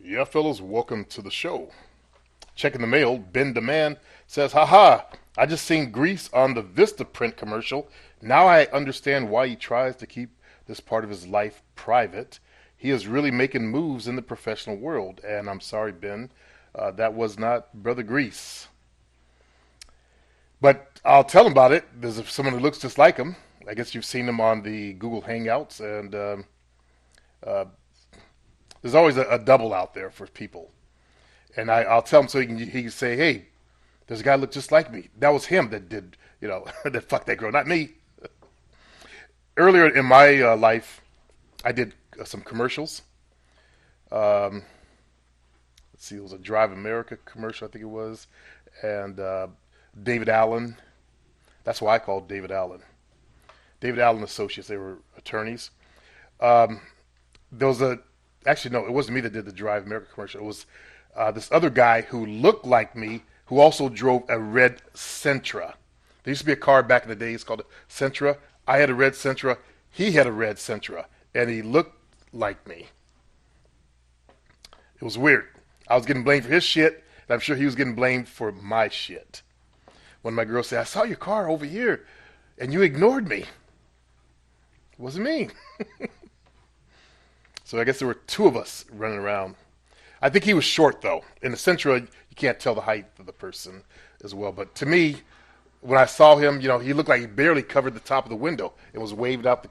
Yeah, fellas, welcome to the show. Checking the mail, Ben Demand says, haha, I just seen Grease on the Vistaprint commercial. Now I understand why he tries to keep this part of his life private. He is really making moves in the professional world. And I'm sorry, Ben, that was not Brother Grease. But I'll tell him about it. There's someone who looks just like him. I guess you've seen him on the Google Hangouts, and uh, there's always a double out there for people. And I'll tell him so he can say, hey, there's a guy that looked just like me. That was him that did, that fucked that girl, not me. Earlier in my life, I did some commercials. Um, let's see, it was a Drive America commercial, I think it was, and David Allen. That's why I called David Allen. David Allen Associates. They were attorneys. Um, there was a Actually, no, it wasn't me that did the Drive America commercial. It was this other guy who looked like me, who also drove a red Sentra. There used to be a car back in the days called a Sentra. I had a red Sentra. He had a red Sentra, and he looked like me. It was weird. I was getting blamed for his shit, and I'm sure he was getting blamed for my shit. One of my girls said, I saw your car over here, and you ignored me. It wasn't me. So I guess there were two of us running around. I think he was short, though. In the Sentra, you can't tell the height of the person as well. But to me, when I saw him, he looked like he barely covered the top of the window. It was waved out,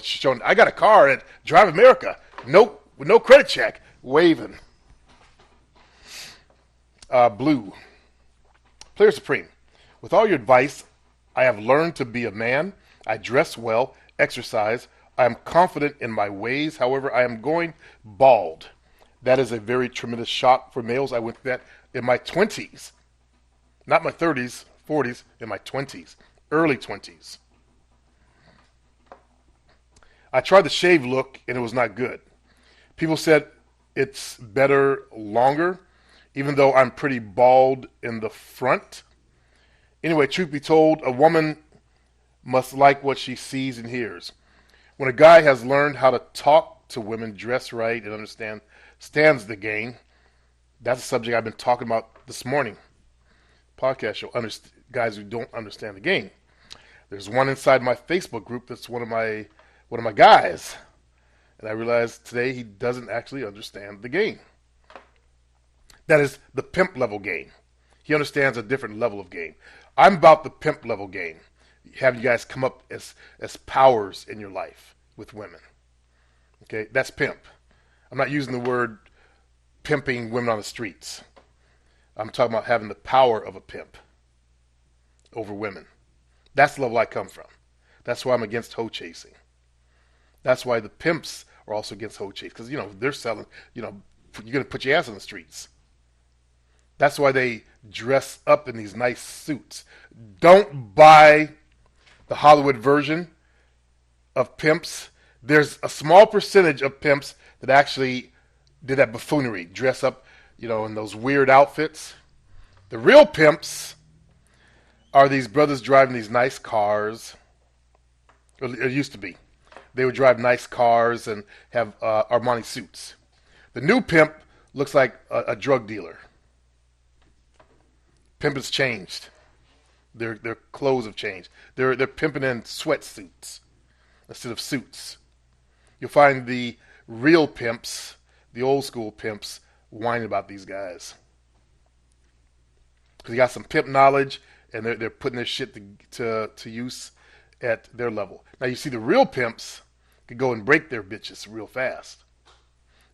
showing, I got a car at Drive America. Nope, with no credit check. Waving. Blue. Player Supreme. With all your advice, I have learned to be a man. I dress well, exercise. I am confident in my ways. However, I am going bald. That is a very tremendous shock for males. I went through that in my 20s. Not my 30s, 40s, in my 20s. Early 20s. I tried the shave look and it was not good. People said it's better longer, even though I'm pretty bald in the front. Anyway, truth be told, a woman must like what she sees and hears. When a guy has learned how to talk to women, dress right, and stands the game, that's a subject I've been talking about this morning. Podcast show, guys who don't understand the game. There's one inside my Facebook group that's one of my guys, and I realized today he doesn't actually understand the game. That is the pimp level game. He understands a different level of game. I'm about the pimp level game. Have you guys come up as powers in your life with women. Okay, that's pimp. I'm not using the word pimping women on the streets. I'm talking about having the power of a pimp over women. That's the level I come from. That's why I'm against hoe chasing. That's why the pimps are also against hoe chase, because they're selling. You're gonna put your ass on the streets. That's why they dress up in these nice suits. Don't buy the Hollywood version of pimps. There's a small percentage of pimps that actually did that buffoonery, dress up, in those weird outfits. The real pimps are these brothers driving these nice cars. It used to be. They would drive nice cars and have Armani suits. The new pimp looks like a drug dealer. Pimp has changed. Their clothes have changed. They're pimping in sweatsuits instead of suits. You'll find the real pimps, the old school pimps, whining about these guys because they got some pimp knowledge and they're putting their shit to use at their level. Now you see the real pimps could go and break their bitches real fast,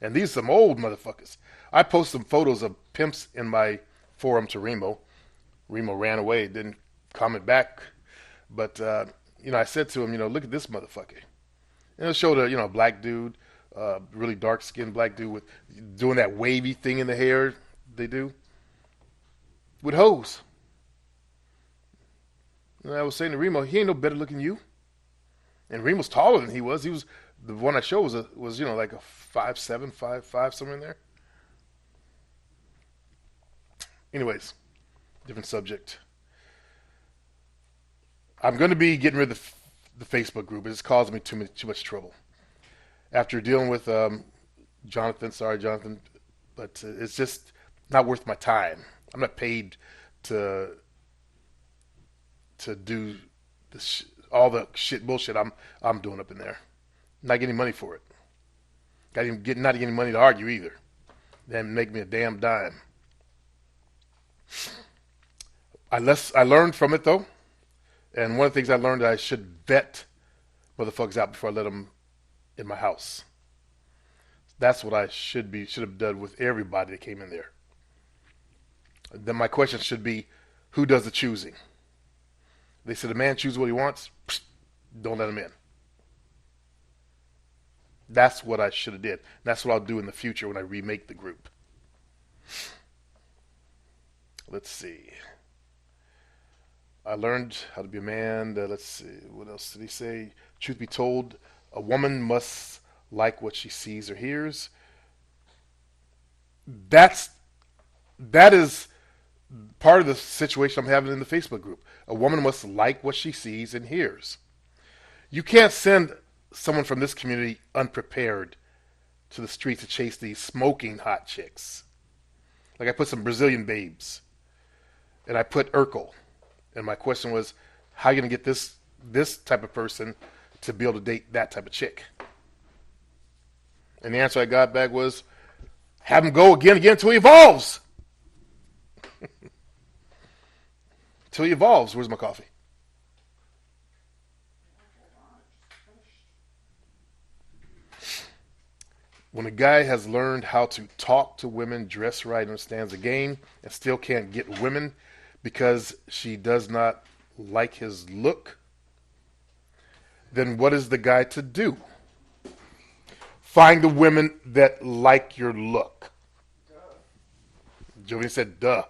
and these are some old motherfuckers. I post some photos of pimps in my forum to Remo. Remo ran away, didn't comment back. But, I said to him, look at this motherfucker. And it showed a black dude, really dark-skinned black dude with doing that wavy thing in the hair they do with hoes. And I was saying to Remo, he ain't no better looking than you. And Remo's taller than he was. He was, the one I showed was like a 5'7", 5'5", somewhere in there. Anyways, different subject. I'm going to be getting rid of the Facebook group. It's causing me too much trouble. After dealing with Jonathan, sorry Jonathan, but it's just not worth my time. I'm not paid to do all the shit bullshit I'm doing up in there. Not getting money for it. Not getting money to argue either. They didn't make me a damn dime. I learned from it though, and one of the things I learned that I should vet motherfuckers out before I let them in my house. That's what I should have done with everybody that came in there. Then my question should be, who does the choosing? They said a man chooses what he wants. Don't let him in. That's what I should have did. That's what I'll do in the future when I remake the group. Let's see. I learned how to be a man. Let's see. What else did he say? Truth be told, a woman must like what she sees or hears. That is part of the situation I'm having in the Facebook group. A woman must like what she sees and hears. You can't send someone from this community unprepared to the streets to chase these smoking hot chicks. Like I put some Brazilian babes, and I put Urkel, and my question was, how are you going to get this type of person to be able to date that type of chick? And the answer I got back was, have him go again until he evolves. Till he evolves. Where's my coffee? When a guy has learned how to talk to women, dress right, understands the game, and still can't get women because she does not like his look, then what is the guy to do? Find the women that like your look. Jovini said, duh.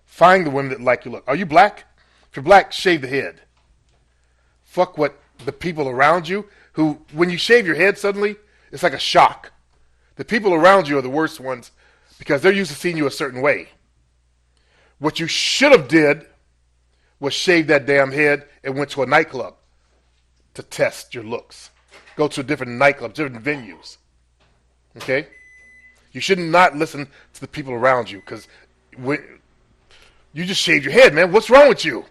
Find the women that like your look. Are you black? If you're black, shave the head. Fuck what the people around you, who, when you shave your head suddenly, it's like a shock. The people around you are the worst ones because they're used to seeing you a certain way. What you should have did was shave that damn head and went to a nightclub to test your looks. Go to different nightclubs, different venues. Okay? You should not listen to the people around you because you just shaved your head, man. What's wrong with you?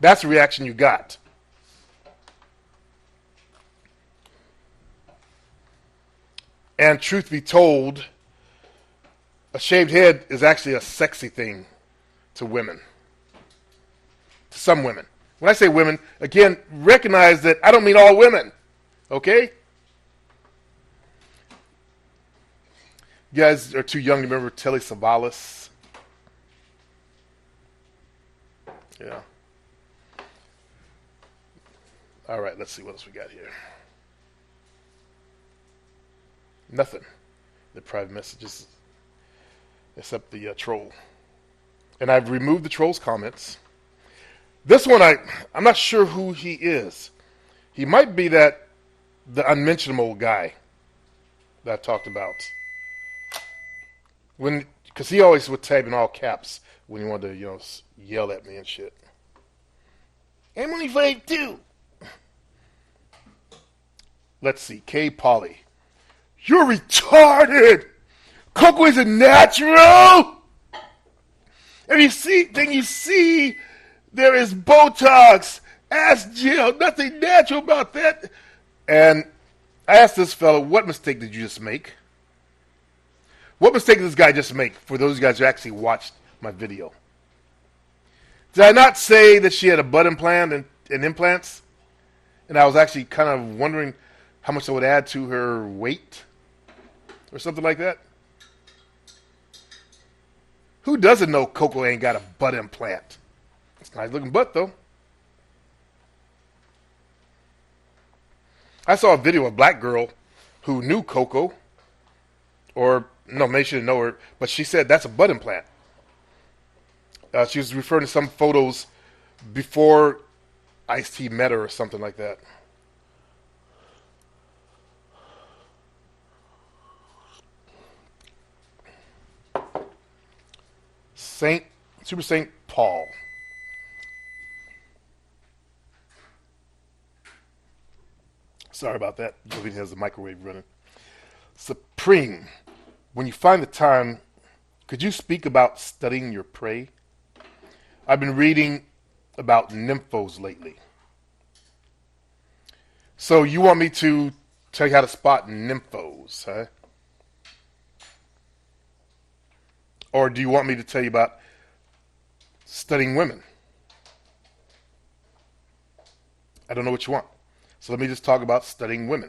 That's the reaction you got. And truth be told, a shaved head is actually a sexy thing to women. To some women. When I say women, again, recognize that I don't mean all women. Okay? You guys are too young to remember Telly Savalas. Yeah. All right, let's see what else we got here. Nothing. The private messages, except the troll. And I've removed the troll's comments. This one, I'm not sure who he is. He might be the unmentionable guy that I've talked about. Because he always would type in all caps when he wanted to, yell at me and shit. I'm only 5'2". Let's see, K. Polly. You're retarded! Cocoa isn't natural! Everything you see, there is Botox, ass gel, nothing natural about that. And I asked this fellow, what mistake did you just make? What mistake did this guy just make for those guys who actually watched my video? Did I not say that she had a butt implant and implants? And I was actually kind of wondering how much that would add to her weight? Or something like that? Who doesn't know Coco ain't got a butt implant? It's a nice looking butt though. I saw a video of a black girl who knew Coco. Or, no, maybe she didn't know her. But she said that's a butt implant. She was referring to some photos before Ice-T met her or something like that. Super Saint Paul. Sorry about that. Jovine has the microwave running. Preem, when you find the time, could you speak about studying your prey? I've been reading about nymphos lately. So you want me to tell you how to spot nymphos, huh? Or do you want me to tell you about studying women? I don't know what you want. So let me just talk about studying women.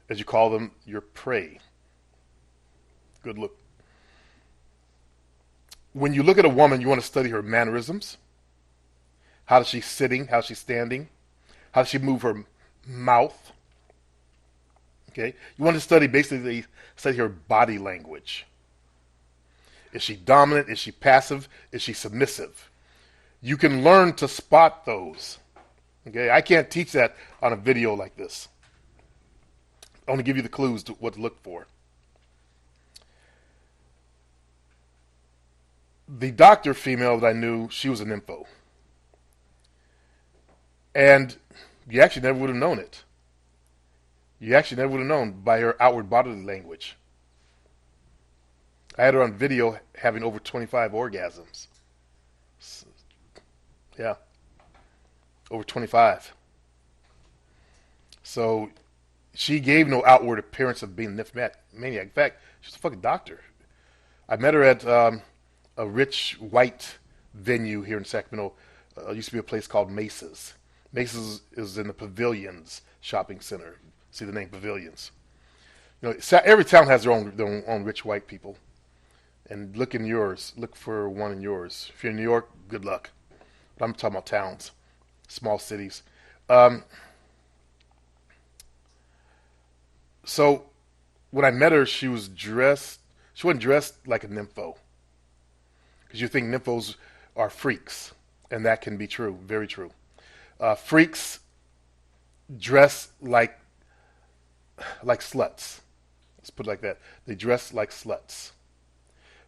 As you call them, your prey. Good look. When you look at a woman, you want to study her mannerisms. How is she sitting? How is she standing? How does she move her mouth? Okay. You want to basically study her body language. Is she dominant? Is she passive? Is she submissive? You can learn to spot those. Okay. I can't teach that on a video like this. I want to give you the clues to what to look for. The doctor female that I knew, she was an nympho. And you actually never would have known it. You actually never would have known by her outward bodily language. I had her on video having over 25 orgasms. Yeah. Over 25. So she gave no outward appearance of being a nymphomaniac. In fact, she's a fucking doctor. I met her at a rich white venue here in Sacramento. Used to be a place called Mace's. Mace's is in the Pavilions shopping center. See the name Pavilions. You know, every town has their own rich white people. And look in yours. Look for one in yours. If you're in New York, good luck. But I'm talking about towns, small cities. So when I met her, she wasn't dressed like a nympho. Because you think nymphos are freaks. And that can be true, very true. Freaks dress like sluts. Let's put it like that. They dress like sluts.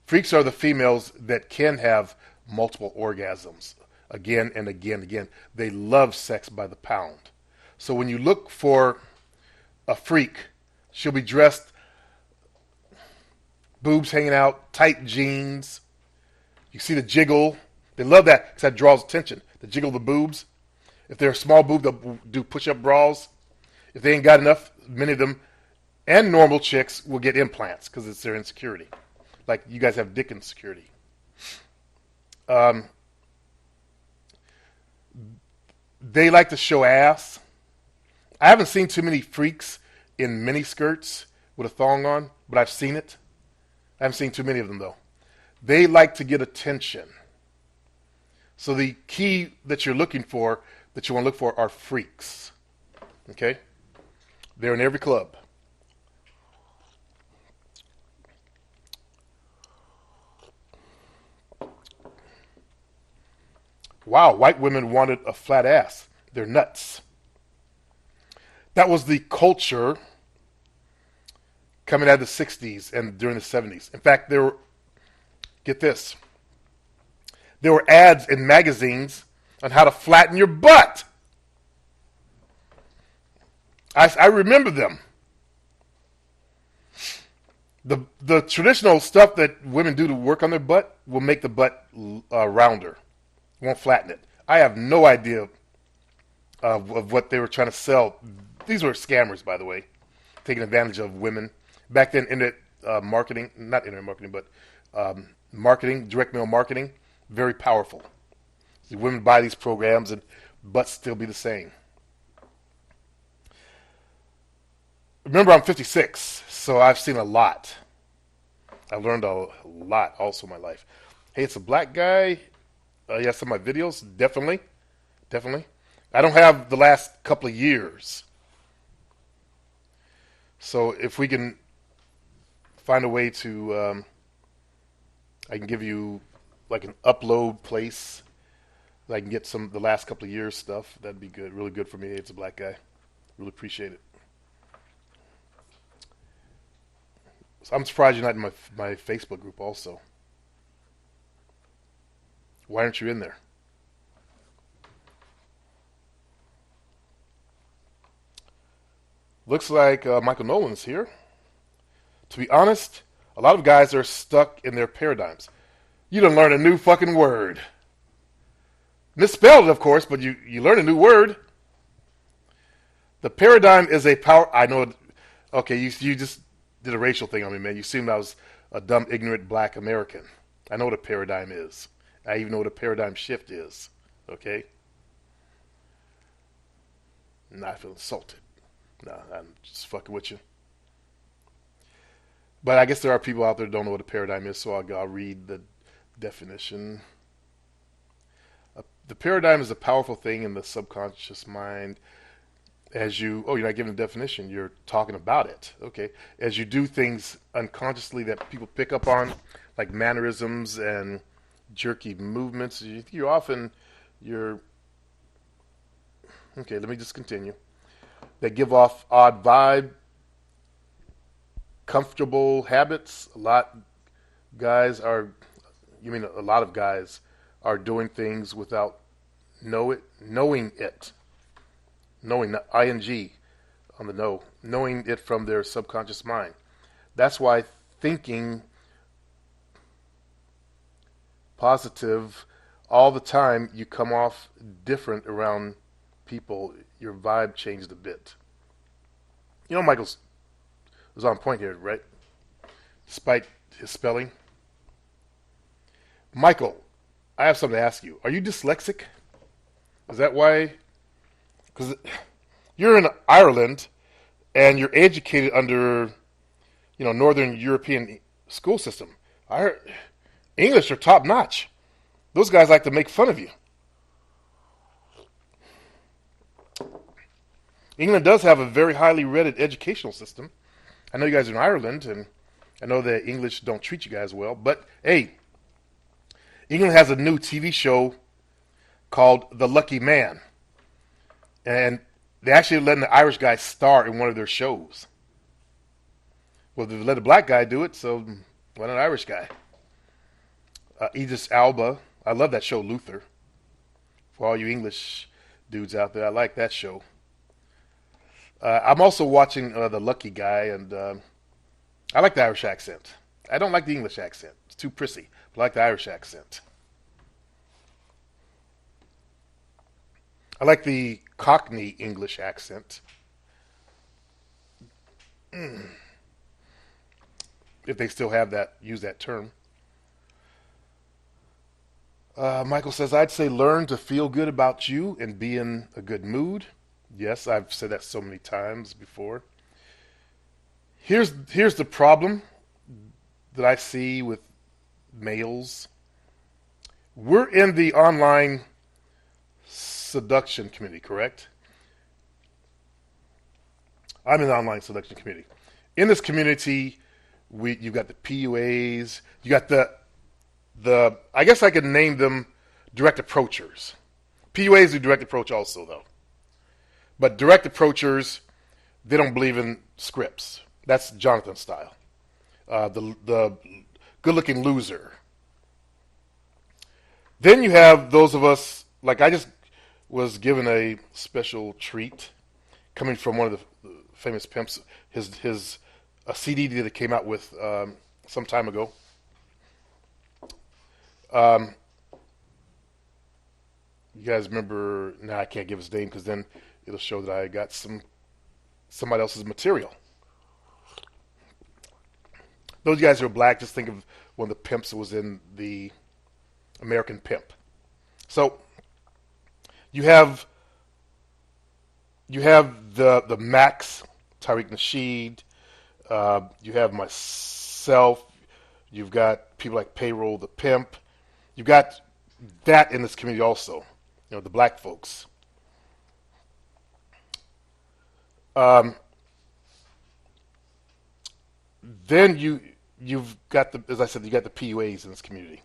Freaks are the females that can have multiple orgasms again and again and again. They love sex by the pound. So when you look for a freak, she'll be dressed, boobs hanging out, tight jeans. You see the jiggle. They love that because that draws attention. The jiggle of the boobs. If they're a small boob, they'll do push-up bras. If they ain't got enough, many of them, and normal chicks, will get implants because it's their insecurity. Like you guys have dick insecurity. They like to show ass. I haven't seen too many freaks in mini skirts with a thong on, but I've seen it. I haven't seen too many of them though. They like to get attention. So the key that you're looking for, that you want to look for, are freaks. Okay? They're in every club. Wow, white women wanted a flat ass. They're nuts. That was the culture coming out of the 60s and during the 70s. In fact, get this, there were ads in magazines on how to flatten your butt. I remember them. The traditional stuff that women do to work on their butt will make the butt rounder. Won't flatten it. I have no idea of what they were trying to sell. These were scammers, by the way, taking advantage of women. Back then, internet marketing, not internet marketing, but marketing, direct mail marketing, very powerful. See, women buy these programs and butts still be the same. Remember, I'm 56, so I've seen a lot. I've learned a lot also in my life. Hey, it's a black guy. Yes, some of my videos, definitely. I don't have the last couple of years. So if we can find a way to, I can give you like an upload place that I can get the last couple of years stuff. That'd be good, really good for me. Hey, it's a black guy. Really appreciate it. So I'm surprised you're not in my Facebook group also. Why aren't you in there? Looks like Michael Nolan's here. To be honest, a lot of guys are stuck in their paradigms. You done learn a new fucking word. Misspelled it, of course, but you learn a new word. The paradigm is a power. I know. Okay, you just did a racial thing on me, man. You assumed I was a dumb, ignorant black American. I know what a paradigm is. I even know what a paradigm shift is. Okay? Now I feel insulted. No, I'm just fucking with you. But I guess there are people out there that don't know what a paradigm is, so I'll read the definition. The paradigm is a powerful thing in the subconscious mind. You're not giving a definition, you're talking about it. Okay. As you do things unconsciously that people pick up on, like mannerisms and jerky movements, you're, okay, let me just continue. They give off odd vibe, comfortable habits. A lot of guys are doing things without knowing it. Knowing the ing on the know, knowing it from their subconscious mind. That's why thinking positive all the time, you come off different around people. Your vibe changed a bit. You know, Michael was on point here, right? Despite his spelling. Michael, I have something to ask you. Are you dyslexic? Is that why? Because you're in Ireland and you're educated under, Northern European school system. I heard English are top notch. Those guys like to make fun of you. England does have a very highly rated educational system. I know you guys are in Ireland, and I know that English don't treat you guys well. But hey, England has a new TV show called The Lucky Man. And they actually letting the Irish guy star in one of their shows. Well, they let a black guy do it, so why not an Irish guy? Idris Elba. I love that show, Luther. For all you English dudes out there, I like that show. I'm also watching The Lucky Guy, and I like the Irish accent. I don't like the English accent. It's too prissy. But I like the Irish accent. I like the Cockney English accent. If they still use that term. Michael says, I'd say learn to feel good about you and be in a good mood. Yes, I've said that so many times before. Here's the problem that I see with males. We're in the online seduction community, correct? I'm in the online seduction community. In this community, you've got the PUAs, you got the I guess I could name them direct approachers. PUAs do direct approach also, though. But direct approachers, they don't believe in scripts. That's Jonathan style. The good-looking loser. Then you have those of us, like I just was given a special treat coming from one of the famous pimps. A CD that came out with some time ago. You guys remember? Now I can't give his name because then it'll show that I got somebody else's material. Those guys who are black, just think of one of the pimps that was in the American Pimp. So you have the Max, Tariq Nasheed. You have myself. You've got people like Payroll the Pimp. You've got that in this community also. The black folks. Then you've got as I said, you got the PUAs in this community.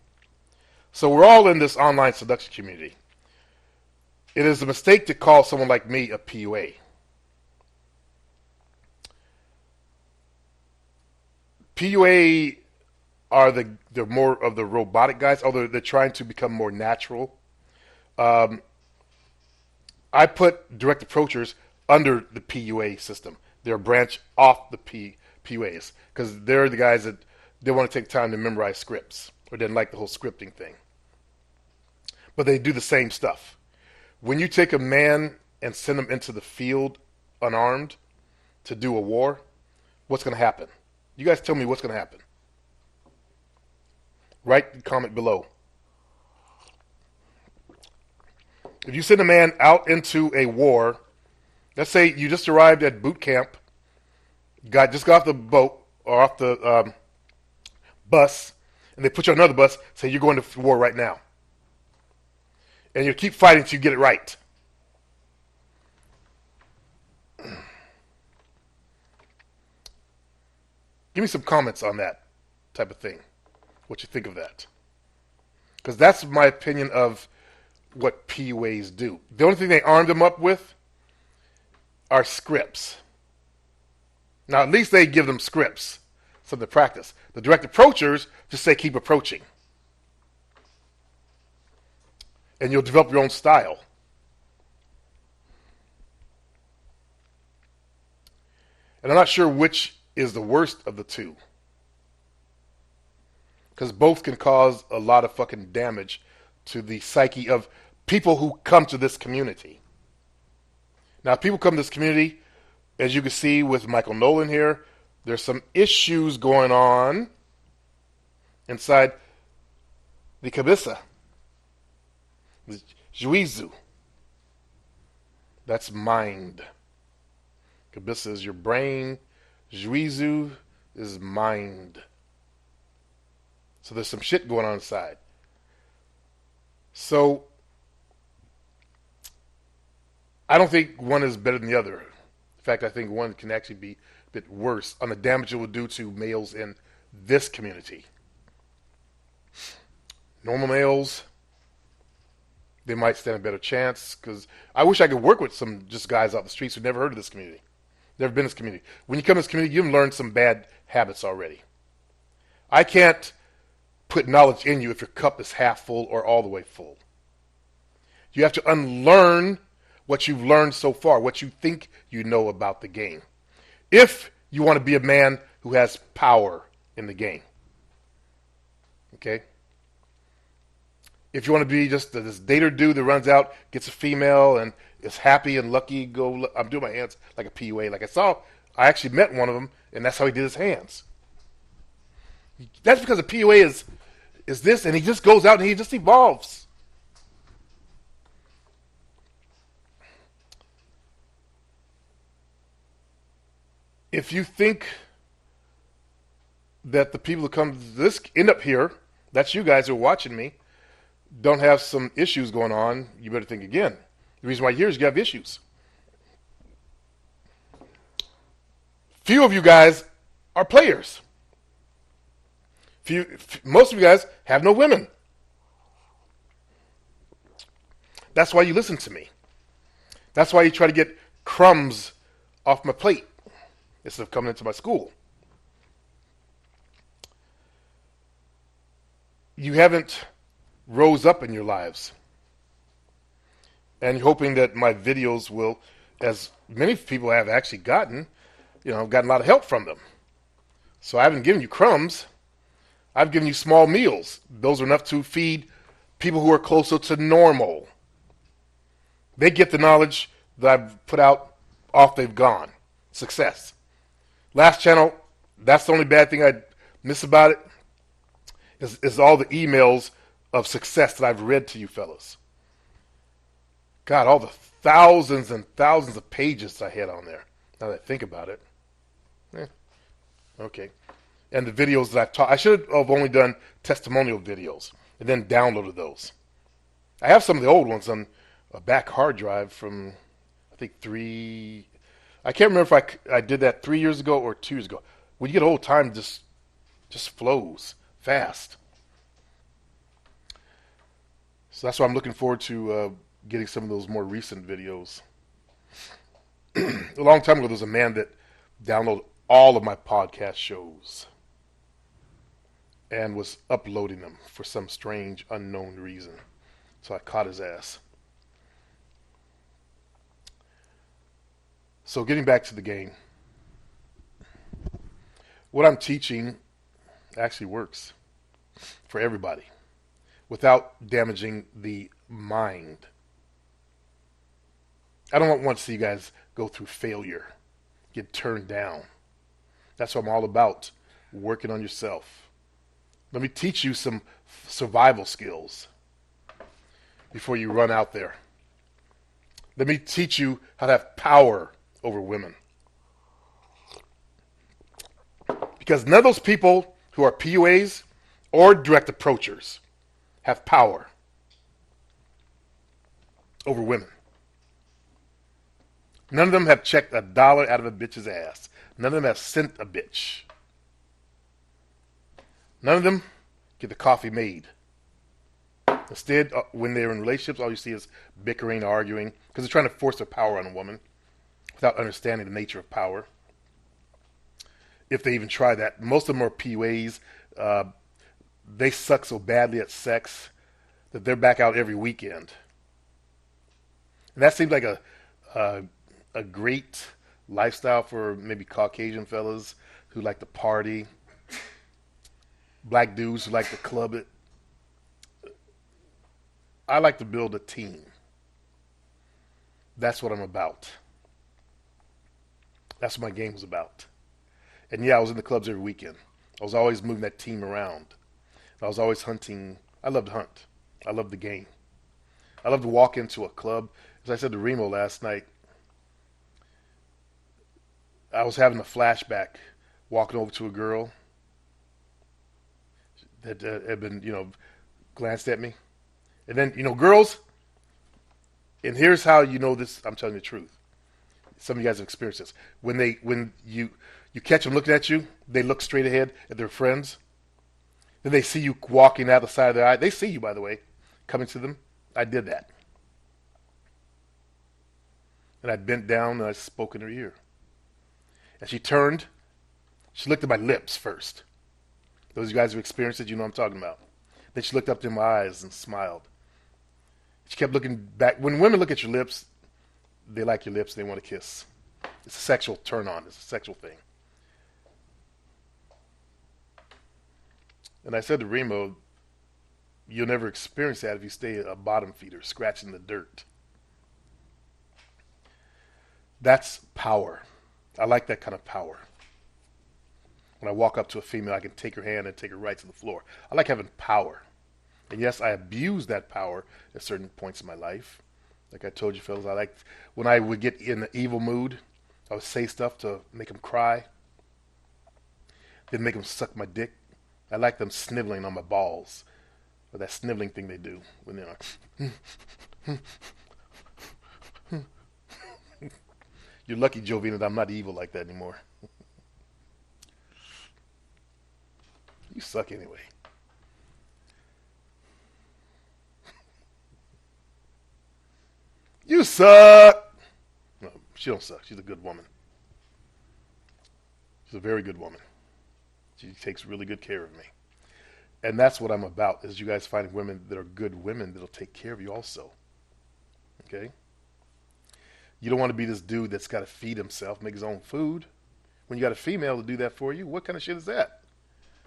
So we're all in this online seduction community. It is a mistake to call someone like me a PUA. PUA they're more of the robotic guys, although they're trying to become more natural. I put direct approachers under the PUA system. They're a branch off the PUAs because they're the guys that they want to take time to memorize scripts or didn't like the whole scripting thing. But they do the same stuff. When you take a man and send him into the field unarmed to do a war, what's going to happen? You guys tell me what's going to happen. Write the comment below. If you send a man out into a war, let's say you just arrived at boot camp, just got off the boat or off the bus, and they put you on another bus, say you're going to war right now. And you keep fighting until you get it right. Give me some comments on that type of thing. What you think of that. Because that's my opinion of what PUAs do. The only thing they armed them up with are scripts. Now, at least they give them scripts, something to practice. The direct approachers just say keep approaching. And you'll develop your own style. And I'm not sure which is the worst of the two. Because both can cause a lot of fucking damage to the psyche of people who come to this community. Now, if people come to this community, as you can see with Michael Nolan here, there's some issues going on inside the Cabeza. The Juizu. That's mind. Cabeza is your brain. Juizu is mind. So there's some shit going on inside. So I don't think one is better than the other. In fact, I think one can actually be a bit worse on the damage it will do to males in this community. Normal males, they might stand a better chance because I wish I could work with some just guys off the streets who've never heard of this community. Never been in this community. When you come to this community, you've learned some bad habits already. I can't put knowledge in you if your cup is half full or all the way full. You have to unlearn what you've learned so far, what you think you know about the game. If you want to be a man who has power in the game. Okay? If you want to be just this dater dude that runs out, gets a female, and is happy and lucky, I'm doing my hands like a PUA. Like I actually met one of them, and that's how he did his hands. That's because a PUA is this, and he just goes out and he just evolves. If you think that the people who come to this end up here, that's you guys who are watching me, don't have some issues going on, you better think again. The reason why you're here is you have issues. Few of you guys are players. Most of you guys have no women. That's why you listen to me. That's why you try to get crumbs off my plate instead of coming into my school. You haven't rose up in your lives. And hoping that my videos will, as many people have actually gotten, gotten a lot of help from them. So I haven't given you crumbs. I've given you small meals. Those are enough to feed people who are closer to normal. They get the knowledge that I've put out, off they've gone. Success. Last channel, that's the only bad thing I miss about it, is all the emails of success that I've read to you fellas. God, all the thousands and thousands of pages I had on there. Now that I think about it. Okay. And the videos that I've taught, I should have only done testimonial videos and then downloaded those. I have some of the old ones on a back hard drive from, I think I can't remember if I did that 3 years ago or 2 years ago. When you get old, time just flows fast. So that's why I'm looking forward to getting some of those more recent videos. A long time ago, there was a man that downloaded all of my podcast shows and was uploading them for some strange, unknown reason. So I caught his ass. So getting back to the game. what I'm teaching actually works for everybody without damaging the mind. I don't want to see you guys go through failure, get turned down. That's what I'm all about, working on yourself. Let me teach you some survival skills before you run out there. Let me teach you how to have power over women. Because none of those people who are PUAs or direct approachers have power over women. None of them have checked a dollar out of a bitch's ass. None of them have sent a bitch. None of them get the coffee made. Instead, when they're in relationships, all you see is bickering, arguing, because they're trying to force their power on a woman without understanding the nature of power. If they even try that. Most of them are PUAs. They suck so badly at sex that they're back out every weekend. And that seems like a great lifestyle for maybe Caucasian fellas who like to party, black dudes who like to club it. I like to build a team. That's what I'm about. That's what my game was about. And yeah, I was in the clubs every weekend. I was always moving that team around. I was always hunting. I love to hunt. I love the game. I love to walk into a club. As I said to Remo last night, I was having a flashback walking over to a girl that had been, glanced at me. And then, girls, and here's how you know this, I'm telling you the truth. Some of you guys have experienced this. When you catch them looking at you, they look straight ahead at their friends. Then they see you walking out the side of their eye. They see you, by the way, coming to them. I did that. And I bent down and I spoke in her ear. And she turned. She looked at my lips first. Those of you guys who experienced it, you know what I'm talking about. Then she looked up to my eyes and smiled. She kept looking back. When women look at your lips, they like your lips. They want to kiss. It's a sexual turn on. It's a sexual thing. And I said to Remo, you'll never experience that if you stay a bottom feeder, scratching the dirt. That's power. I like that kind of power. When I walk up to a female, I can take her hand and take her right to the floor. I like having power. And yes, I abuse that power at certain points in my life. Like I told you, fellas, I like when I would get in the evil mood, I would say stuff to make them cry, then make them suck my dick. I like them sniveling on my balls, or that sniveling thing they do when they're like. You're lucky, Jovina, that I'm not evil like that anymore. You suck anyway. You suck. No, she don't suck. She's a good woman. She's a very good woman. She takes really good care of me. And that's what I'm about, is you guys finding women that are good women that'll take care of you also. Okay? You don't want to be this dude that's got to feed himself, make his own food. When you got a female to do that for you, what kind of shit is that?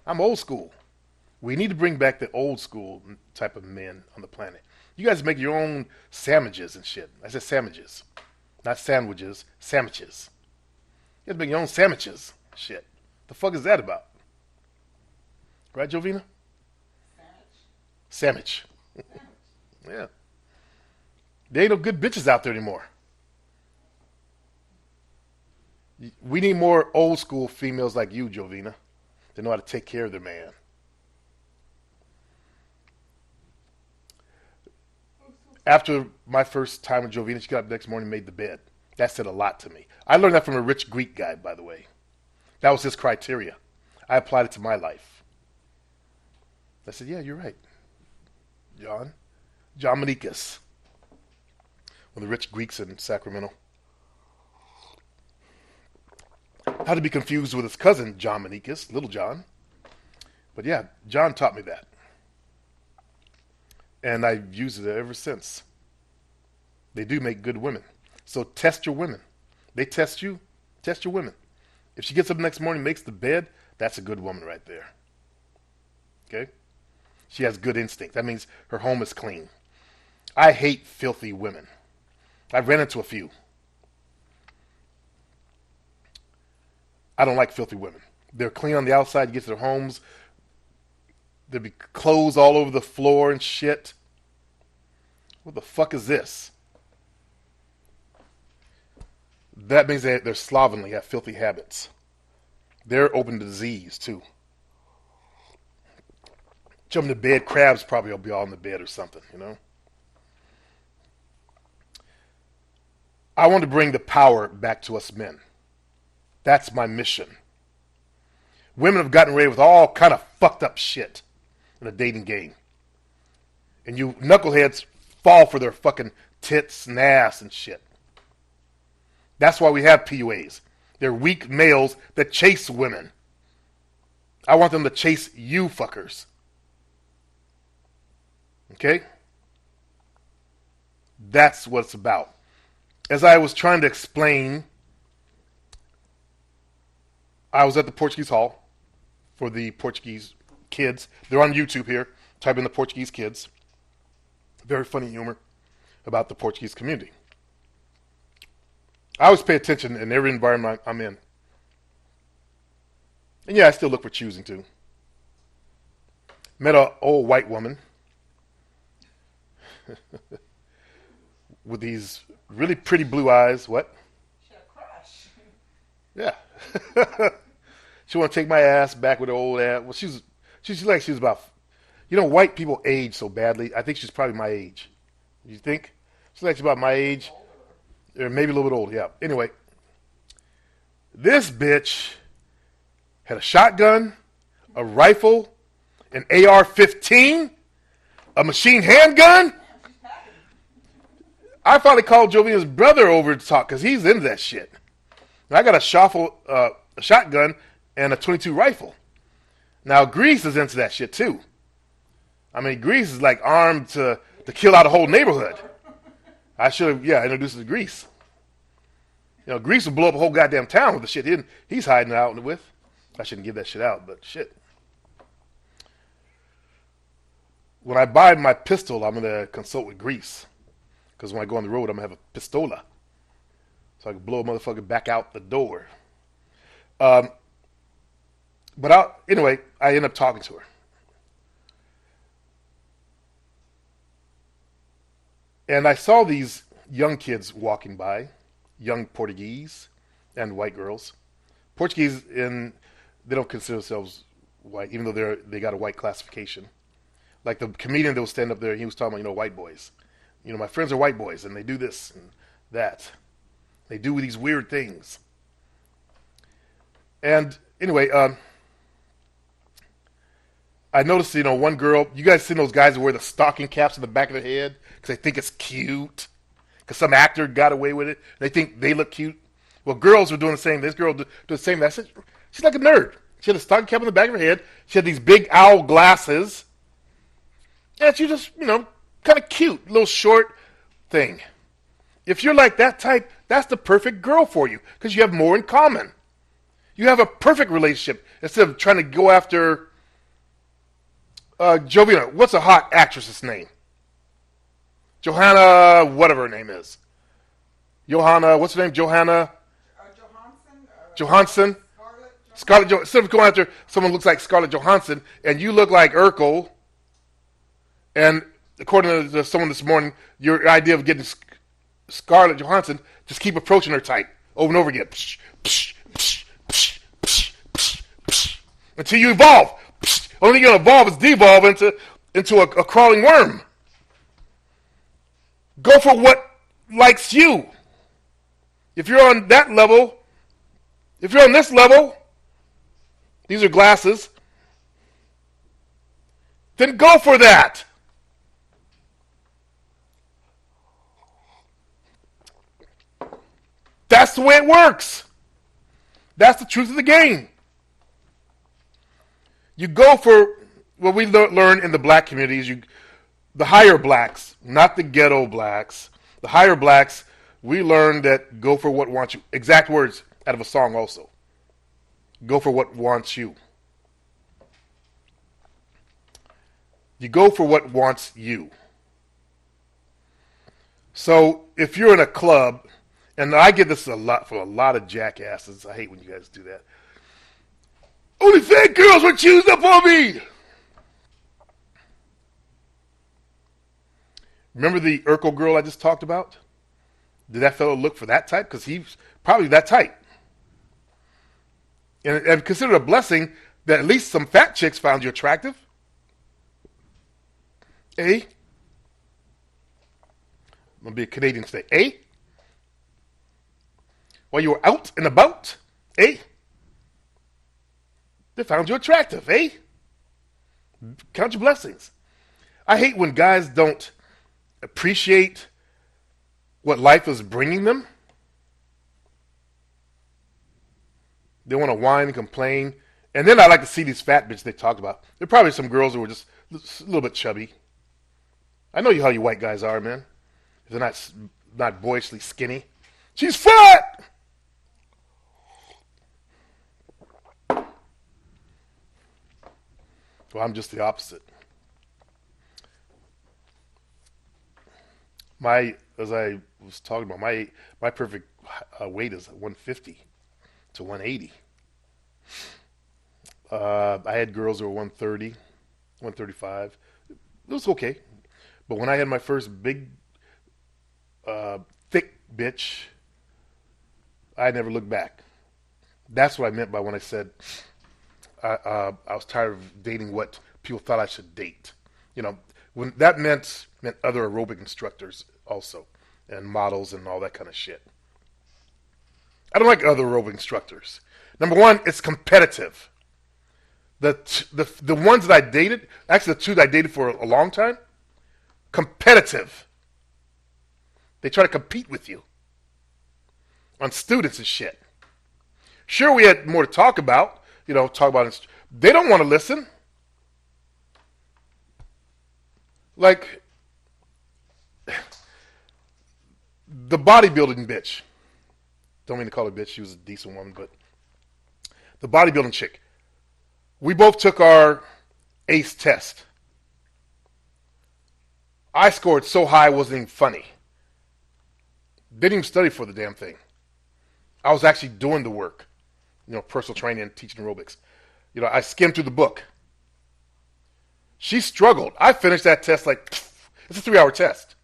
I'm old school. We need to bring back the old school type of men on the planet. You guys make your own sandwiches and shit. I said sandwiches. Not sandwiches, sandwiches. You guys make your own sandwiches. Shit. The fuck is that about? Right, Jovina? Sandwich. Yeah. There ain't no good bitches out there anymore. We need more old school females like you, Jovina. They know how to take care of their man. After my first time with Jovina, she got up the next morning and made the bed. That said a lot to me. I learned that from a rich Greek guy, by the way. That was his criteria. I applied it to my life. I said, yeah, you're right. John Manikis. One of the rich Greeks in Sacramento. Not to be confused with his cousin, John Manikis, Little John. But yeah, John taught me that. And I've used it ever since. They do make good women. So test your women. They test you, test your women. If she gets up the next morning and makes the bed, that's a good woman right there. Okay? She has good instinct. That means her home is clean. I hate filthy women. I've ran into a few. I don't like filthy women. They're clean on the outside. You get to their homes, there'll be clothes all over the floor and shit. What the fuck is this? That means they're slovenly, have filthy habits. They're open to disease, too. Jumping to bed, crabs probably will be all in the bed or something, you know? I want to bring the power back to us men. That's my mission. Women have gotten away with all kind of fucked up shit in a dating game. And you knuckleheads fall for their fucking tits and ass and shit. That's why we have PUAs. They're weak males that chase women. I want them to chase you fuckers. Okay? That's what it's about. As I was trying to explain, I was at the Portuguese Hall for the Portuguese kids. They're on YouTube here. Type in the Portuguese kids. Very funny humor about the Portuguese community. I always pay attention in every environment I'm in. And yeah, I still look for choosing to. Met an old white woman with these really pretty blue eyes. What? She had a crush. Yeah. She want to take my ass back with her old ass. Well, she's like she was about, you know, white people age so badly. I think she's probably my age. You think? She's like she's about my age. Or maybe a little bit old, yeah. Anyway, this bitch had a shotgun, a rifle, an AR-15, a machine handgun. I finally called Jovina's brother over to talk because he's into that shit. I got a shotgun and a .22 rifle. Now, Greece is into that shit too. I mean, Greece is like armed to kill out a whole neighborhood. I should have, introduced her to Greece. You know, Greece would blow up a whole goddamn town with the shit he's hiding out with. I shouldn't give that shit out, but shit. When I buy my pistol, I'm going to consult with Greece. Because when I go on the road, I'm going to have a pistola. So I can blow a motherfucker back out the door. Anyway, I end up talking to her. And I saw these young kids walking by, young Portuguese and white girls. Portuguese, they don't consider themselves white, even though they got a white classification. Like the comedian that was standing up there, he was talking about, white boys. My friends are white boys, and they do this and that. They do these weird things. And anyway, I noticed, one girl, you guys seen those guys who wear the stocking caps on the back of their head because they think it's cute? Because some actor got away with it. They think they look cute. Well, girls were doing the same. This girl did the same. I said, she's like a nerd. She had a stocking cap on the back of her head. She had these big owl glasses. And she just, kind of cute, little short thing. If you're like that type, that's the perfect girl for you because you have more in common. You have a perfect relationship instead of trying to go after Jovina. What's a hot actress's name? Johanna, whatever her name is. Johanna, what's her name? Johanna? Johansson? Scarlett Johansson. Instead of going after someone who looks like Scarlett Johansson and you look like Urkel, and according to someone this morning, your idea of getting Scarlett Johansson, just keep approaching her type over and over again. Until you evolve. Only thing you're going to evolve is devolve into a crawling worm. Go for what likes you. If you're on that level, if you're on this level, these are glasses, then go for that. That's the way it works. That's the truth of the game. You go for what we learn in the black communities, the higher blacks, not the ghetto blacks, the higher blacks, we learn that go for what wants you. Exact words out of a song also. Go for what wants you. You go for what wants you. So if you're in a club, and I get this a lot from a lot of jackasses. I hate when you guys do that. Only fat girls were choosing up on me. Remember the Urkel girl I just talked about? Did that fellow look for that type? Because he's probably that type. And consider it a blessing that at least some fat chicks found you attractive. Eh? I'm going to be a Canadian today. Eh? While you were out and about, eh? They found you attractive, eh? Count your blessings. I hate when guys don't appreciate what life is bringing them. They want to whine and complain. And then I like to see these fat bitches they talked about. There are probably some girls who were just a little bit chubby. I know how you white guys are, man. If they're not boyishly skinny. She's fat! Well, I'm just the opposite. As I was talking about, my perfect weight is 150 to 180. I had girls who were 130, 135. It was okay. But when I had my first big, thick bitch, I never looked back. That's what I meant by when I said I was tired of dating what people thought I should date. You know, when that meant other aerobic instructors also, and models and all that kind of shit. I don't like other aerobic instructors. Number one, it's competitive. The ones that I dated, actually the two that I dated for a long time, competitive. They try to compete with you on students and shit. Sure, we had more to talk about. They don't want to listen. Like the bodybuilding bitch. Don't mean to call her a bitch. She was a decent woman, but the bodybuilding chick. We both took our ACE test. I scored so high it wasn't even funny. Didn't even study for the damn thing. I was actually doing the work. Personal training and teaching aerobics. I skimmed through the book. She struggled. I finished that test it's a 3-hour test.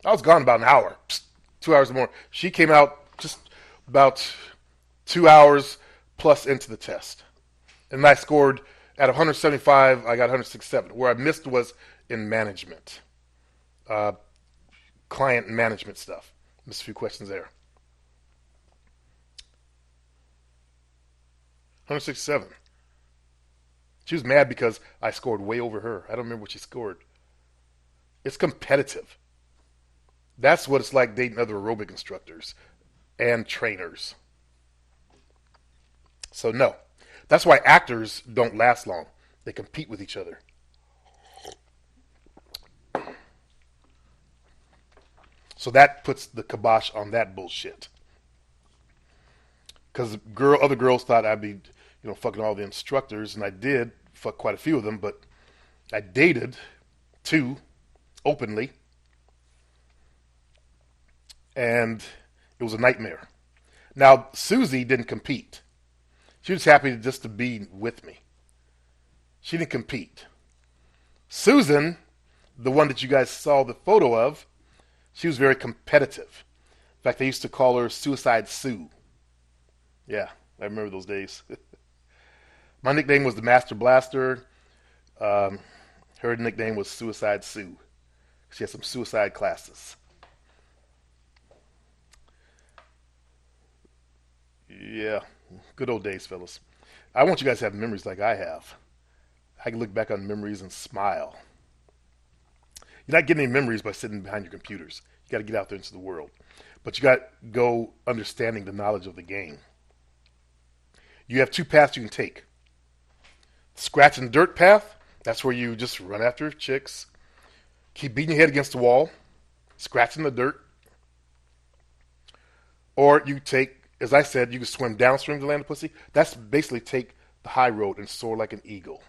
I was gone about an hour. 2 hours more. She came out just about 2 hours plus into the test. And I scored at 175, I got 167. Where I missed was in management. Client management stuff. Missed a few questions there. 167. She was mad because I scored way over her. I don't remember what she scored. It's competitive. That's what it's like dating other aerobic instructors and trainers. So no. That's why actors don't last long. They compete with each other. So that puts the kibosh on that bullshit. Because other girls thought I'd be, fucking all the instructors, and I did fuck quite a few of them, but I dated 2 openly, and it was a nightmare. Now, Susie didn't compete. She was happy just to be with me. She didn't compete. Susan, the one that you guys saw the photo of, she was very competitive. In fact, they used to call her Suicide Sue. Yeah, I remember those days. My nickname was the Master Blaster. Her nickname was Suicide Sue. She had some suicide classes. Yeah, good old days, fellas. I want you guys to have memories like I have. I can look back on memories and smile. You're not getting any memories by sitting behind your computers. You got to get out there into the world. But you got to go understanding the knowledge of the game. You have 2 paths you can take. Scratch and dirt path, that's where you just run after chicks. Keep beating your head against the wall, scratching the dirt. Or you take as I said, you can swim downstream to land the pussy. That's basically take the high road and soar like an eagle.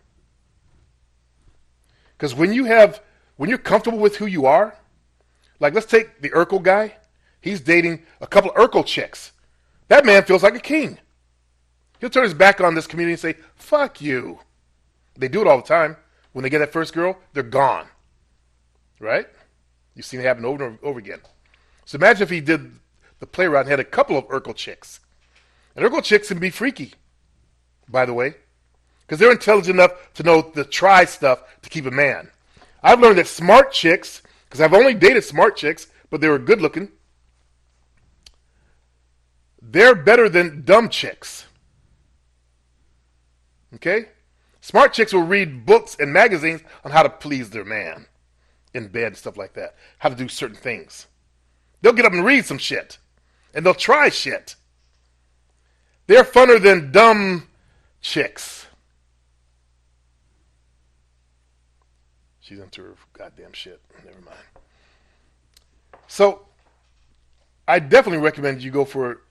Because when you're comfortable with who you are, like let's take the Urkel guy. He's dating a couple of Urkel chicks. That man feels like a king. He'll turn his back on this community and say, fuck you. They do it all the time. When they get that first girl, they're gone. Right? You've seen it happen over and over again. So imagine if he did the play route and had a couple of Urkel chicks. And Urkel chicks can be freaky, by the way, because they're intelligent enough to know to try stuff to keep a man. I've learned that smart chicks, because I've only dated smart chicks, but they were good looking, they're better than dumb chicks. Okay? Smart chicks will read books and magazines on how to please their man in bed and stuff like that, how to do certain things. They'll get up and read some shit, and they'll try shit. They're funner than dumb chicks. She's into her goddamn shit. Never mind. So, I definitely recommend you go for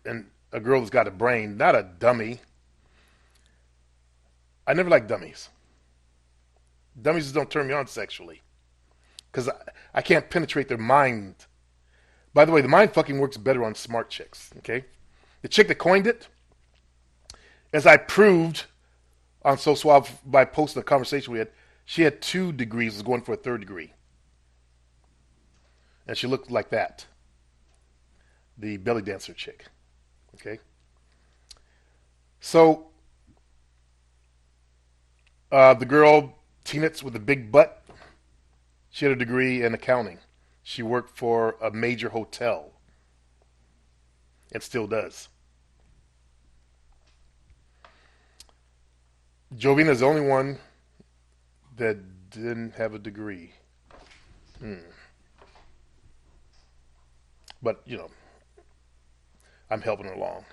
a girl that's got a brain, not a dummy. I never liked dummies. Dummies just don't turn me on sexually. Because I can't penetrate their mind. By the way, the mind fucking works better on smart chicks. Okay? The chick that coined it, as I proved on So Suave by posting a conversation we had, she had 2 degrees, was going for a 3rd degree. And she looked like that. The belly dancer chick. Okay? So, the girl, Teenitz with the big butt, she had a degree in accounting. She worked for a major hotel. And still does. Jovina's the only one that didn't have a degree. But, you know, I'm helping her along.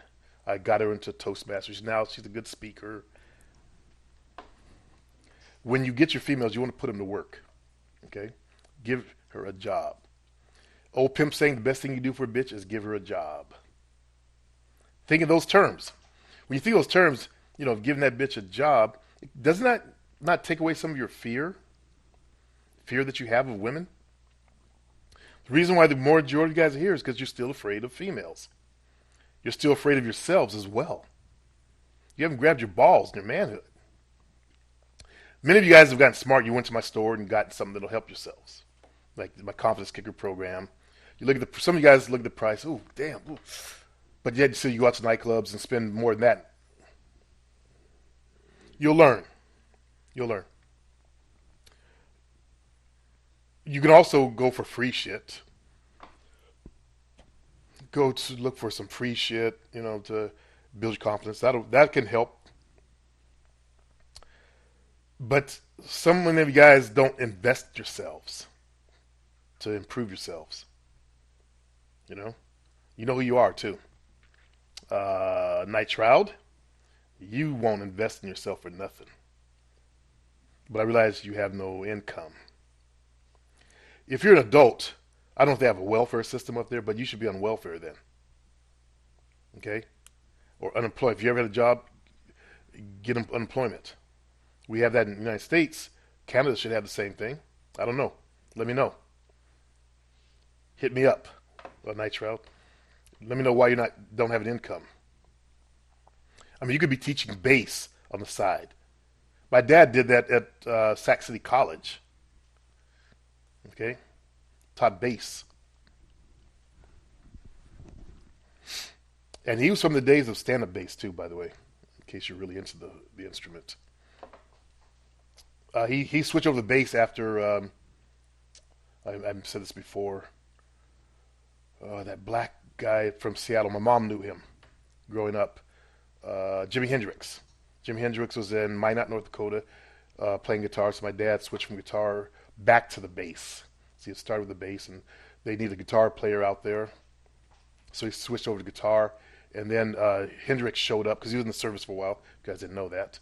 I got her into Toastmasters. Now she's a good speaker. When you get your females, you want to put them to work. Okay? Give her a job. Old pimp saying the best thing you do for a bitch is give her a job. Think of those terms. When you think of those terms, you know, giving that bitch a job, doesn't that not take away some of your fear? Fear that you have of women? The reason why the majority of you guys are here is because you're still afraid of females. You're still afraid of yourselves as well. You haven't grabbed your balls in your manhood. Many of you guys have gotten smart. You went to my store and gotten something that'll help yourselves. Like my Confidence Kicker program. You look at some of you guys look at the price. Ooh, damn. Ooh. But yet, so you go out to nightclubs and spend more than that. You'll learn. You'll learn. You can also go for free shit. Go to look for some free shit, you know, to build your confidence. That can help. But some of you guys don't invest yourselves to improve yourselves. You know who you are too. Night Shroud, you won't invest in yourself for nothing. But I realize you have no income. If you're an adult, I don't know if they have a welfare system up there, but you should be on welfare then. Okay? Or unemployed. If you ever had a job, get unemployment. We have that in the United States. Canada should have the same thing. I don't know. Let me know. Hit me up, Night Shroud. Let me know why you don't have an income. I mean, you could be teaching bass on the side. My dad did that at Sac City College. Okay? Taught bass. And he was from the days of stand-up bass too, by the way, in case you're really into the instrument. He switched over to bass after, I've said this before, that black guy from Seattle. My mom knew him growing up. Jimi Hendrix. Jimi Hendrix was in Minot, North Dakota, playing guitar. So my dad switched from guitar back to the bass. So he started with the bass, and they needed a guitar player out there. So he switched over to guitar. And then Hendrix showed up because he was in the service for a while. You guys didn't know that.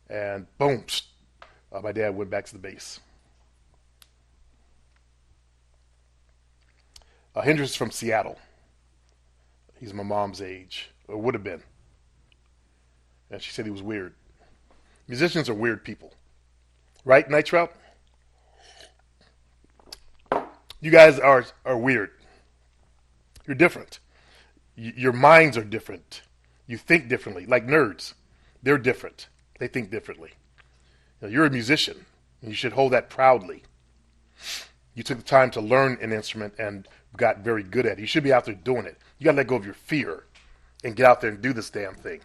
And boom, my dad went back to the bass. Hendrix is from Seattle. He's my mom's age. or would have been. And she said he was weird. Musicians are weird people. Right, Night Trout? You guys are weird. You're different. Your minds are different. You think differently. Like nerds. They're different. They think differently. You're a musician, and you should hold that proudly. You took the time to learn an instrument and got very good at it. You should be out there doing it. You got to let go of your fear and get out there and do this damn thing.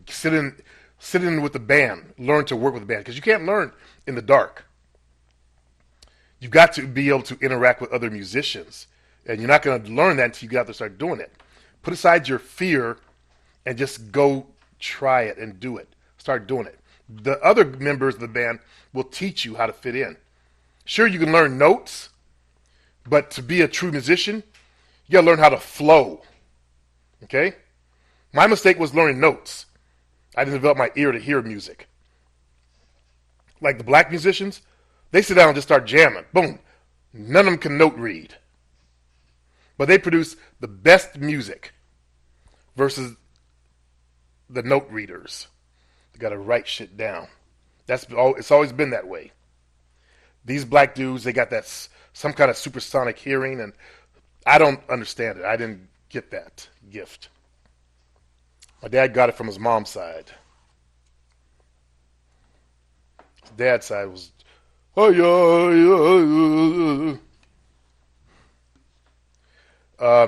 Sit in with the band. Learn to work with the band, because you can't learn in the dark. You've got to be able to interact with other musicians, and you're not going to learn that until you get out there and start doing it. Put aside your fear and just go try it and do it. Start doing it. The other members of the band will teach you how to fit in. Sure, you can learn notes, but to be a true musician, you got to learn how to flow. Okay? My mistake was learning notes. I didn't develop my ear to hear music. Like the black musicians, they sit down and just start jamming. Boom. None of them can note read. But they produce the best music versus the note readers. They got to write shit down. It's always been that way. These black dudes, they got that some kind of supersonic hearing, and I don't understand it. I didn't get that gift. My dad got it from his mom's side. His dad's side was, oh yeah. I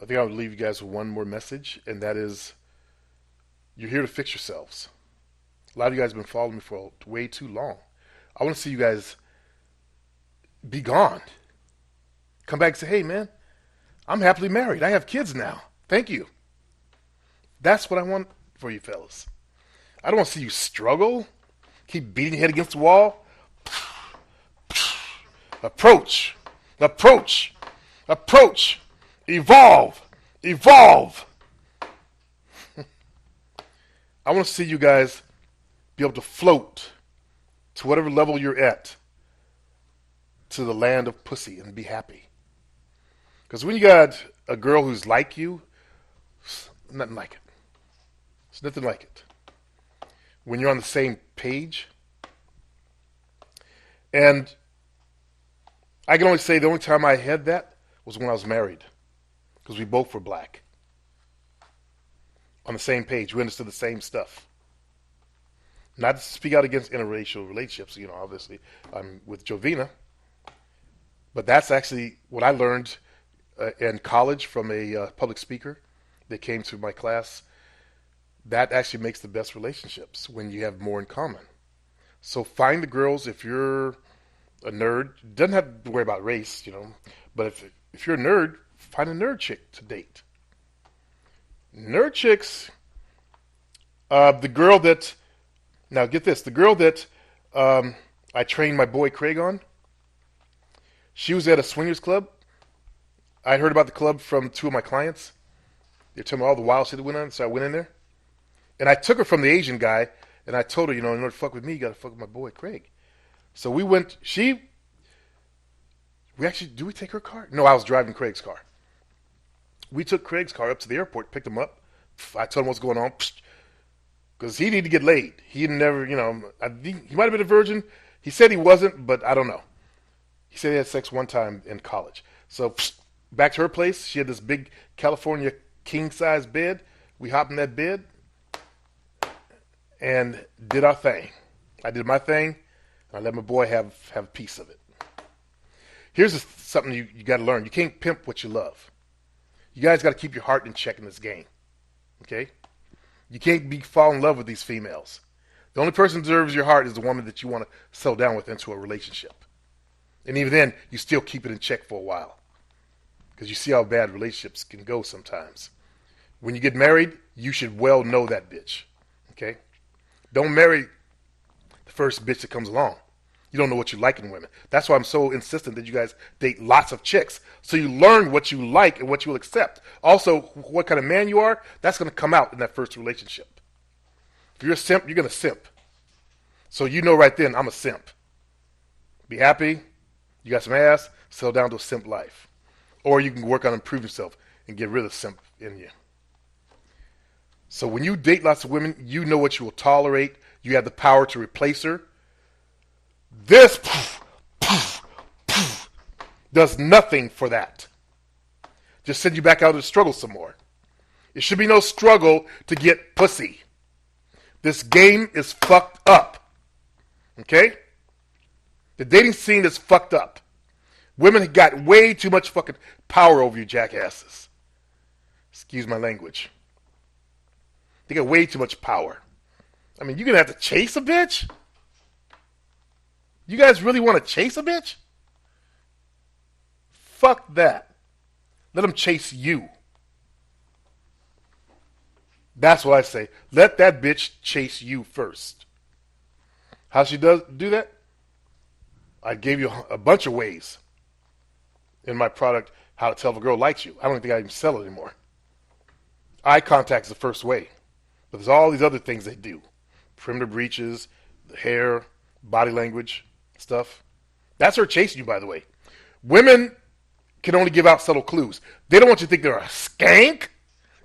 think I would leave you guys with one more message, and that is, you're here to fix yourselves. A lot of you guys have been following me for way too long. I want to see you guys be gone. Come back and say, hey man, I'm happily married. I have kids now. Thank you. That's what I want for you fellas. I don't want to see you struggle. Keep beating your head against the wall. Approach. Approach. Approach. Evolve. Evolve. I want to see you guys be able to float to whatever level you're at to the land of pussy and be happy. Because when you got a girl who's like you, nothing like it. It's nothing like it. When you're on the same page. And I can only say the only time I had that was when I was married. Because we both were black. On the same page. We understood the same stuff. Not to speak out against interracial relationships. Obviously, I'm with Jovina. But that's actually what I learned in college from a public speaker that came to my class. That actually makes the best relationships when you have more in common. So find the girls. If you're a nerd, doesn't have to worry about race, but if you're a nerd, find a nerd chick to date. Nerd chicks, the girl that, now get this, the girl that I trained my boy Craig on, she was at a swingers club. I heard about the club from two of my clients. They told me all the wild shit that went on, so I went in there. And I took her from the Asian guy, and I told her, in order to fuck with me, you got to fuck with my boy Craig. So we went, did we take her car? No, I was driving Craig's car. We took Craig's car up to the airport, picked him up. I told him what's going on. Because he needed to get laid. He never, I think he might have been a virgin. He said he wasn't, but I don't know. He said he had sex one time in college. So back to her place. She had this big California king-size bed. We hopped in that bed and did our thing. I did my thing, and I let my boy have a piece of it. Here's something you got to learn. You can't pimp what you love. You guys got to keep your heart in check in this game. Okay? You can't fall in love with these females. The only person who deserves your heart is the woman that you want to settle down with into a relationship. And even then, you still keep it in check for a while. Because you see how bad relationships can go sometimes. When you get married, you should well know that bitch. Okay? Don't marry the first bitch that comes along. You don't know what you like in women. That's why I'm so insistent that you guys date lots of chicks. So you learn what you like and what you will accept. Also, what kind of man you are, that's going to come out in that first relationship. If you're a simp, you're going to simp. So you know right then, I'm a simp. Be happy. You got some ass. Settle down to a simp life. or you can work on improving yourself and get rid of simp in you. So when you date lots of women, you know what you will tolerate. You have the power to replace her. This does nothing for that. Just send you back out to struggle some more. It should be no struggle to get pussy. This game is fucked up. Okay? The dating scene is fucked up. Women have got way too much fucking power over you jackasses. Excuse my language. They got way too much power. I mean, you're going to have to chase a bitch? You guys really want to chase a bitch? Fuck that. Let them chase you. That's what I say. Let that bitch chase you first. How she do that? I gave you a bunch of ways in my product how to tell if a girl likes you. I don't think I even sell it anymore. Eye contact is the first way. But there's all these other things they do. Perimeter breaches, the hair, body language stuff. That's her chasing you, by the way. Women can only give out subtle clues. They don't want you to think they're a skank.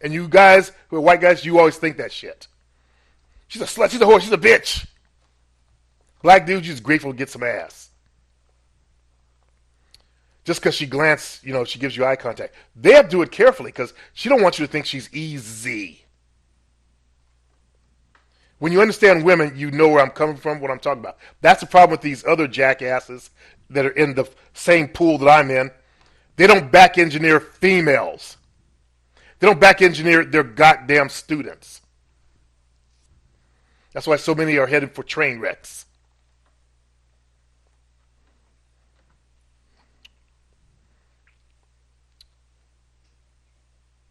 And you guys, who are white guys, you always think that shit. She's a slut, she's a whore, she's a bitch. Black dudes, you're just grateful to get some ass. Just because she glances, she gives you eye contact. They have to do it carefully because she don't want you to think she's easy. When you understand women, you know where I'm coming from, what I'm talking about. That's the problem with these other jackasses that are in the same pool that I'm in. They don't back engineer females. They don't back engineer their goddamn students. That's why so many are headed for train wrecks.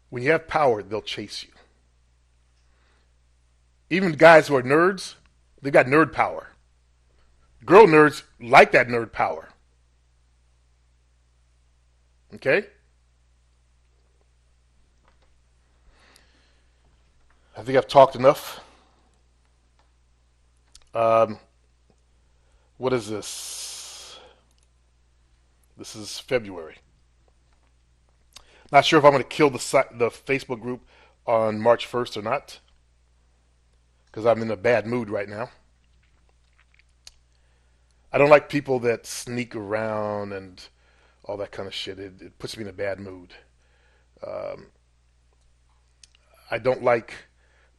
When you have power, they'll chase you. Even guys who are nerds, they've got nerd power. Girl nerds like that nerd power. Okay? I think I've talked enough. What is this? This is February. Not sure if I'm going to kill the Facebook group on March 1st or not. Because I'm in a bad mood right now. I don't like people that sneak around and all that kind of shit. It puts me in a bad mood. I don't like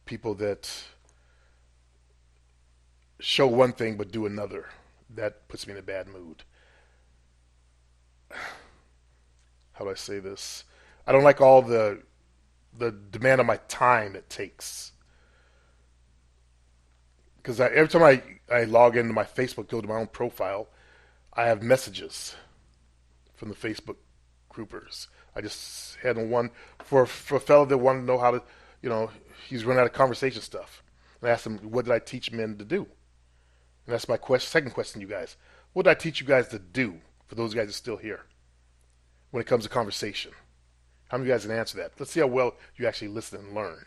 people that show one thing but do another. That puts me in a bad mood. How do I say this? I don't like all the demand on my time it takes. Because every time I log into my Facebook, go to my own profile, I have messages from the Facebook groupers. I just had one for a fellow that wanted to know how to, he's running out of conversation stuff. And I asked him, what did I teach men to do? And that's my second question to you guys. What did I teach you guys to do, for those guys that are still here, when it comes to conversation? How many of you guys can answer that? Let's see how well you actually listen and learn.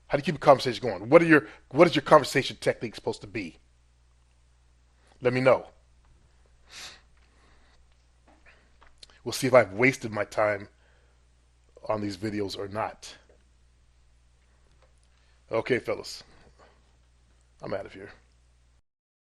How do you keep a conversation going? What is your conversation technique supposed to be? Let me know. We'll see if I've wasted my time on these videos or not. Okay, fellas. I'm out of here.